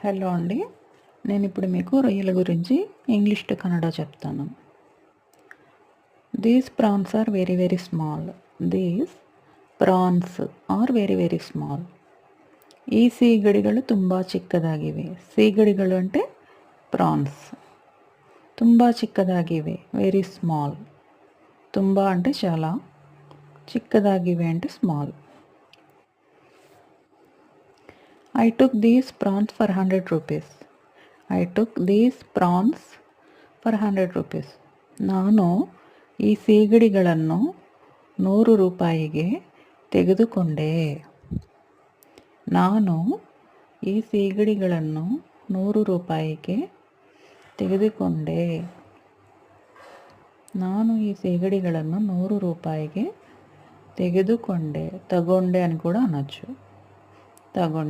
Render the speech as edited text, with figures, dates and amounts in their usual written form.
Hello అండి. నేను ఇప్పుడు మీకు రొయ్యల గురించి ఇంగ్లీష్ టు కన్నడ చెప్తాను. These prawns are very very small. These prawns are very very small. ಈ ಸೀಗಡಿಗಳು ತುಂಬ ಚಿಕ್ಕದಾಗಿವೆ. ಸೀಗಡಿಗಳು అంటే ಪ್ರಾನ್ಸ್. ತುಂಬ ಚಿಕ್ಕದಾಗಿವೆ, ವೆರಿ ಸ್ಮಾಲ್. ತುಂಬ అంటే చాలా, చిక్కదాగిವೆ అంటే small. I took these prawns for 100 rupees. I took these prawns for 100 rupees. ನಾನು ಈ ಸೀಗಡಿಗಳನ್ನು 100 ರೂಪಾಯಿಗೆ ತೆಗೆದುಕೊಂಡೆ. ನಾನು ಈ ಸೀಗಡಿಗಳನ್ನು 100 ರೂಪಾಯಿಗೆ ತೆಗೆದುಕೊಂಡೆ. ನಾನು ಈ ಸೀಗಡಿಗಳನ್ನು 100 ರೂಪಾಯಿಗೆ ತೆಗೆದುಕೊಂಡೆ. ತಗೊಂಡೆ అని కూడా అనొచ్చు. ತಗೊಂಡೆ.